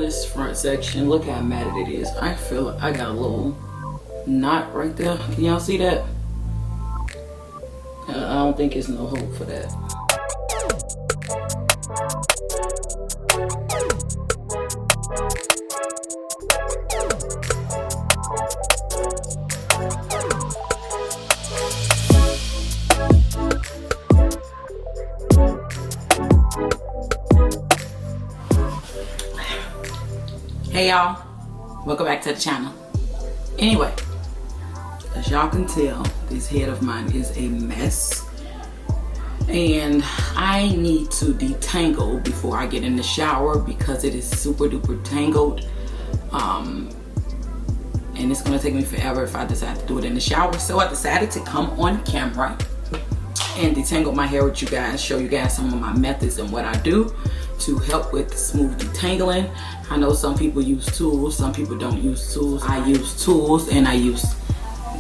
on this front section. Look how matted it is. I feel like I got a little knot right there. Can y'all see that? I don't think it's no hope for that. Hey y'all, welcome back to the channel. Anyway, as y'all can tell, this head of mine is a mess and I need to detangle before I get in the shower because it is super duper tangled, and it's gonna take me forever if I decide to do it in the shower. So I decided to come on camera and detangle my hair with you guys, show you guys some of my methods and what I do to help with smooth detangling. I know some people use tools, some people don't use tools. I use tools and I use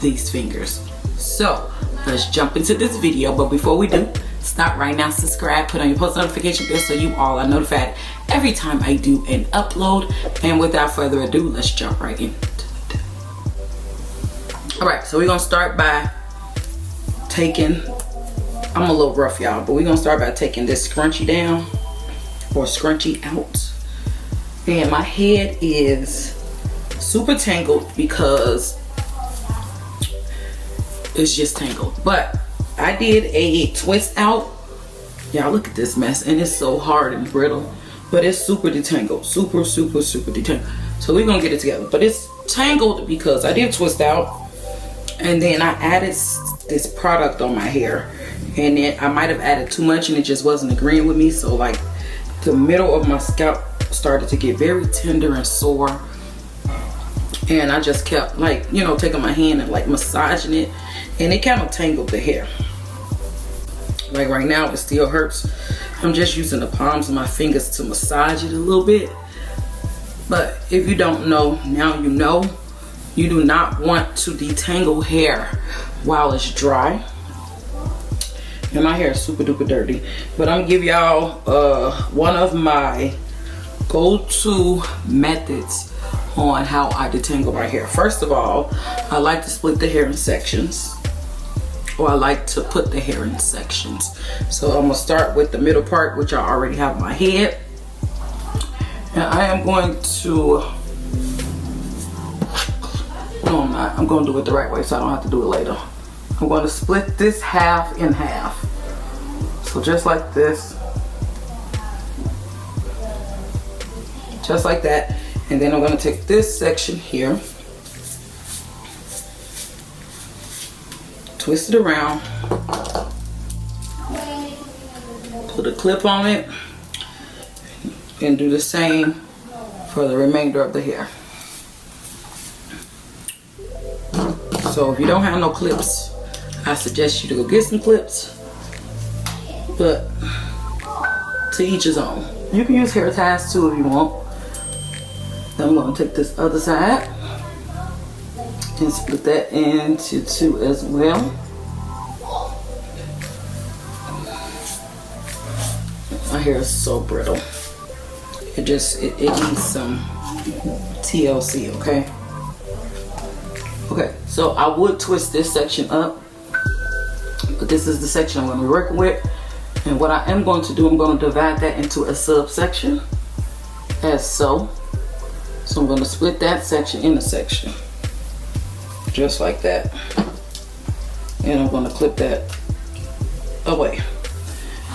these fingers. So let's jump into this video, but before we do, stop right now, subscribe, put on your post notification bell so you all are notified every time I do an upload. And without further ado, let's jump right in. Alright, so we're gonna start by taking, I'm a little rough y'all, but we're gonna start by taking this scrunchie down or scrunchie out. And my head is super tangled because it's just tangled. But I did a twist out. Y'all look at this mess, and it's so hard and brittle, but it's super detangled, super detangled. So we're gonna get it together. But it's tangled because I did twist out, and then I added this product on my hair, and then I might have added too much and it just wasn't agreeing with me. So like the middle of my scalp started to get very tender and sore, and I just kept like, you know, taking my hand and like massaging it, and it kind of tangled the hair. Like right now it still hurts. I'm just using the palms of my fingers to massage it a little bit. But if you don't know, now you know. You do not want to detangle hair while it's dry. And my hair is super duper dirty, but I'm gonna give y'all one of my go-to methods on how I detangle my hair. First of all, I like to split the hair in sections, or I like to put the hair in sections. So I'm gonna start with the middle part, which I already have on my head, and I am going to, no I'm not, I'm gonna do it the right way so I don't have to do it later. I'm going to split this half in half. So just like this. Just like that. And then I'm going to take this section here. Twist it around. Put a clip on it. And do the same for the remainder of the hair. So if you don't have no clips, I suggest you to go get some clips, but to each his own. You can use hair ties too if you want. Then I'm going to take this other side and split that into two as well. My hair is so brittle. It needs some TLC, okay? Okay, so I would twist this section up, but this is the section I'm going to be working with. And what I am going to do, I'm going to divide that into a subsection as so. So I'm going to split that section in a section, just like that. And I'm going to clip that away.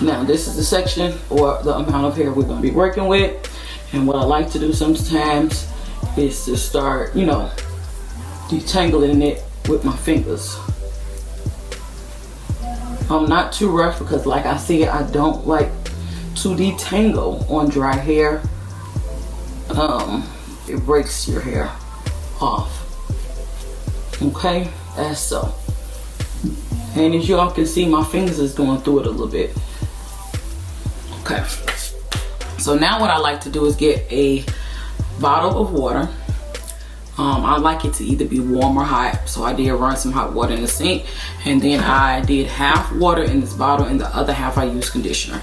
Now this is the section or the amount of hair we're going to be working with. And what I like to do sometimes is to start, you know, detangling it with my fingers. I'm not too rough because, like I said, I don't like to detangle on dry hair. It breaks your hair off. Okay, that's so. And as y'all can see, my fingers is going through it a little bit. Okay, so now what I like to do is get a bottle of water. I like it to either be warm or hot, so I did run some hot water in the sink, and then I did half water in this bottle and the other half I used conditioner.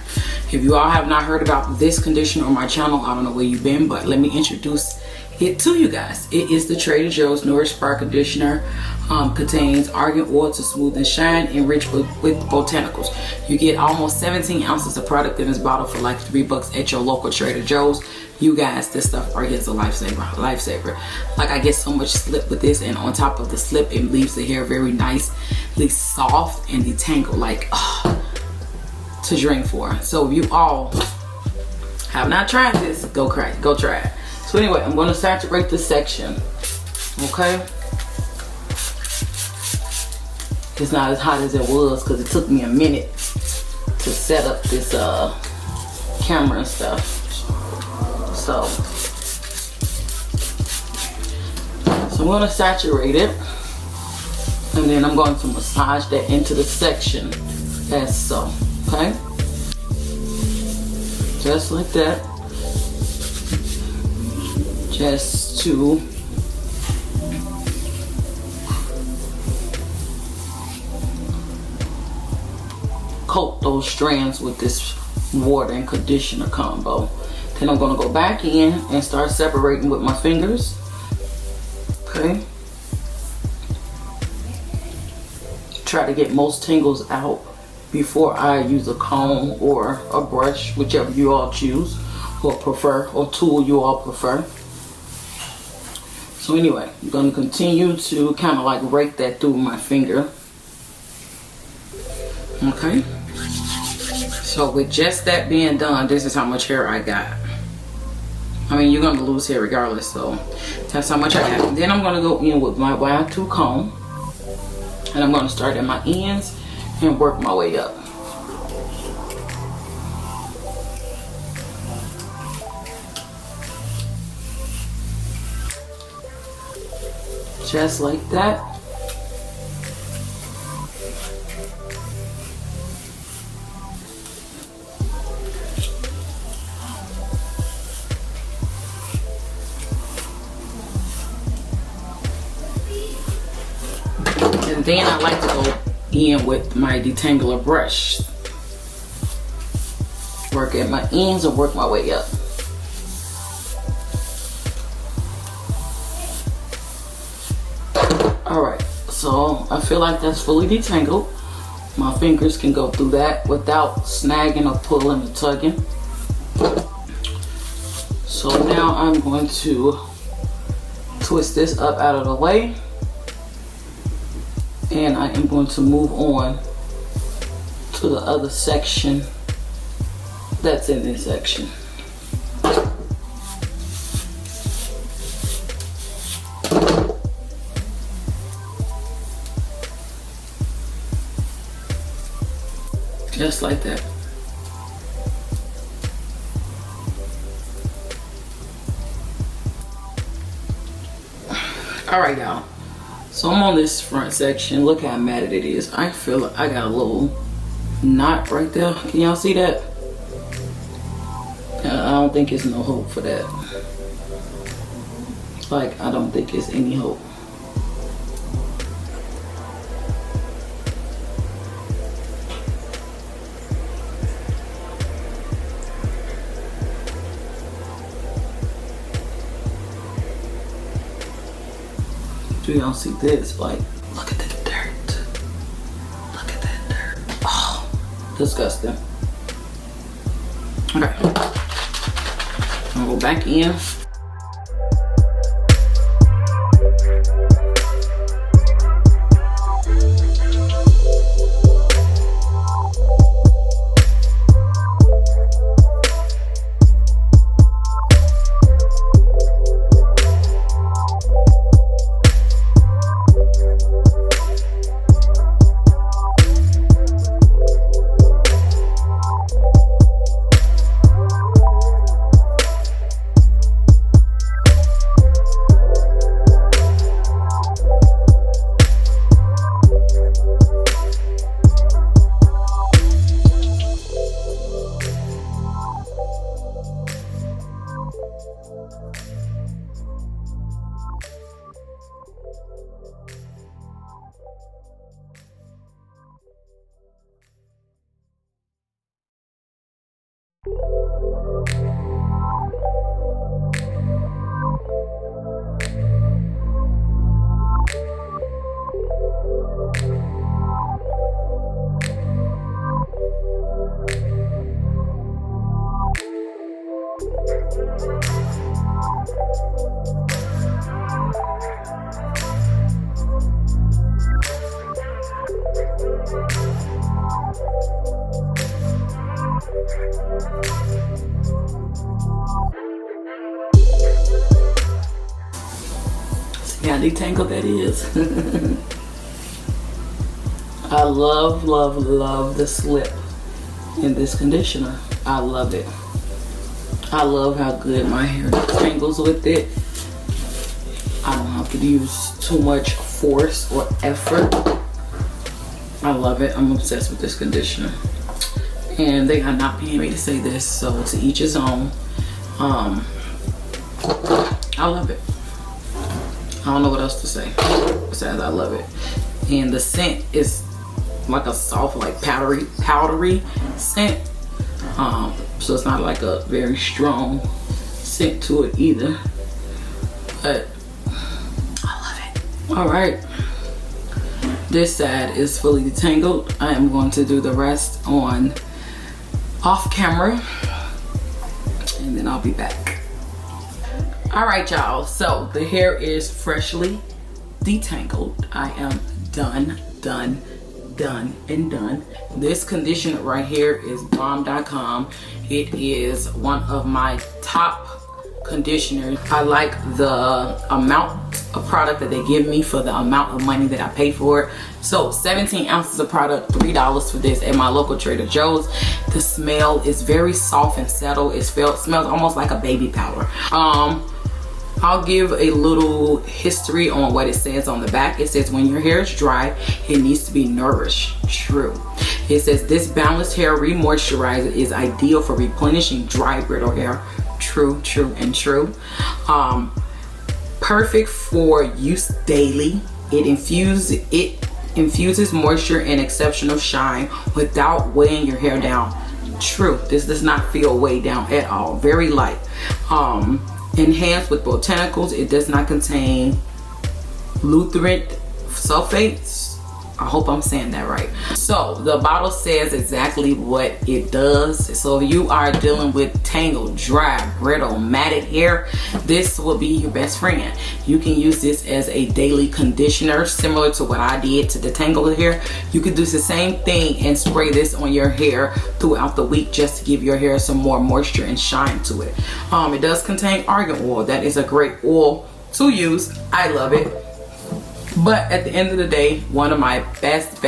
If you all have not heard about this conditioner on my channel, I don't know where you've been, but let me introduce it to you guys. It is the Trader Joe's Nourish Spa Conditioner. Contains argan oil to smooth and shine, enriched with botanicals. You get almost 17 ounces of product in this bottle for like $3 at your local Trader Joe's. You guys, this stuff right here is a lifesaver. Like, I get so much slip with this, and on top of the slip, it leaves the hair very nicely soft and detangled, like to drink for. So if you all have not tried this, go try it. So anyway, I'm going to saturate this section. Okay. It's not as hot as it was because it took me a minute to set up this camera and stuff. So I'm going to saturate it, and then I'm going to massage that into the section as so. Okay, just like that, just to coat those strands with this water and conditioner combo. Then I'm going to go back in and start separating with my fingers. Okay, try to get most tangles out before I use a comb or a brush, whichever you all choose or prefer, or tool you all prefer. So anyway, I'm going to continue to kind of like rake that through my finger. Okay, so with just that being done, this is how much hair I got. I mean, you're going to lose hair regardless, so that's how much I have. And then I'm going to go in with my wide tooth comb, and I'm going to start at my ends and work my way up. Just like that. And then I like to go in with my detangler brush. Work at my ends and work my way up. Alright, so I feel like that's fully detangled. My fingers can go through that without snagging or pulling or tugging. So now I'm going to twist this up out of the way. And I am going to move on to the other section that's in this section. Just like that. All right, y'all. So I'm on this front section. Look how matted it is. I feel like I got a little knot right there. Can y'all see that? I don't think there's no hope for that. Like, I don't think there's any hope. Do y'all see this? Like, look at the dirt. Look at that dirt. Oh, disgusting. Okay. I'll go back in. Yeah, detangle that is. I love, love, love the slip in this conditioner. I love it. I love how good my hair tangles with it. I don't have to use too much force or effort. I love it. I'm obsessed with this conditioner. And they are not paying me to say this, so to each his own. I love it. I don't know what else to say besides I love it. And the scent is like a soft, like powdery scent. So it's not like a very strong scent to it either. But I love it. All right. This side is fully detangled. I am going to do the rest on off camera, and then I'll be back. All right, y'all, so the hair is freshly detangled. I am done. This conditioner right here is bomb.com. It is one of my top conditioners. I like the amount of product that they give me for the amount of money that I pay for it. So 17 ounces of product, $3 for this at my local Trader Joe's. The smell is very soft and settled. It smells almost like a baby powder. I'll give a little history on what it says on the back. It says when your hair is dry, it needs to be nourished. True. It says this balanced hair re-moisturizer is ideal for replenishing dry, brittle hair. True, true, and true. Perfect for use daily. It infuses moisture and exceptional shine without weighing your hair down. True. This does not feel weighed down at all. Very light. Enhanced with botanicals. It does not contain lutein sulfates. I hope I'm saying that right. So the bottle says exactly what it does. So if you are dealing with tangled, dry, brittle, matted hair, this will be your best friend. You can use this as a daily conditioner, similar to what I did to detangle the hair. You could do the same thing and spray this on your hair throughout the week just to give your hair some more moisture and shine to it. It does contain argan oil. That is a great oil to use. I love it. But at the end of the day, one of my best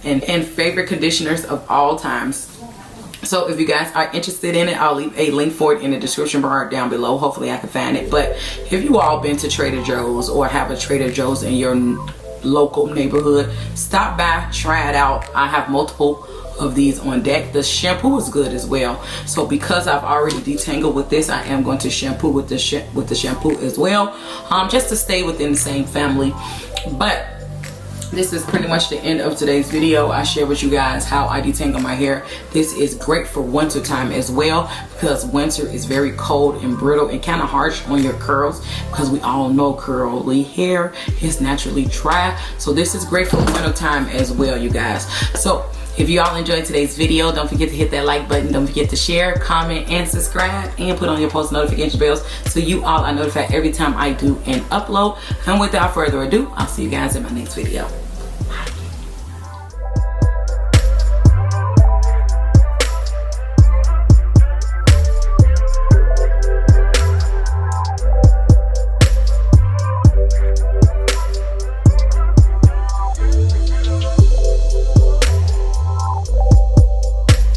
and favorite conditioners of all times. So if you guys are interested in it, I'll leave a link for it in the description bar down below. Hopefully I can find it. But if you all been to Trader Joe's or have a Trader Joe's in your local neighborhood, stop by, try it out. I have multiple of these on deck. The shampoo is good as well. So because I've already detangled with this, I am going to shampoo with the shampoo as well, just to stay within the same family. But this is pretty much the end of today's video. I share with you guys how I detangle my hair. This is great for winter time as well, because winter is very cold and brittle and kind of harsh on your curls, because we all know curly hair is naturally dry. So this is great for winter time as well, you guys. So if you all enjoyed today's video, don't forget to hit that like button. Don't forget to share, comment, and subscribe, and put on your post notification bells so you all are notified every time I do an upload. And without further ado, I'll see you guys in my next video. Bye.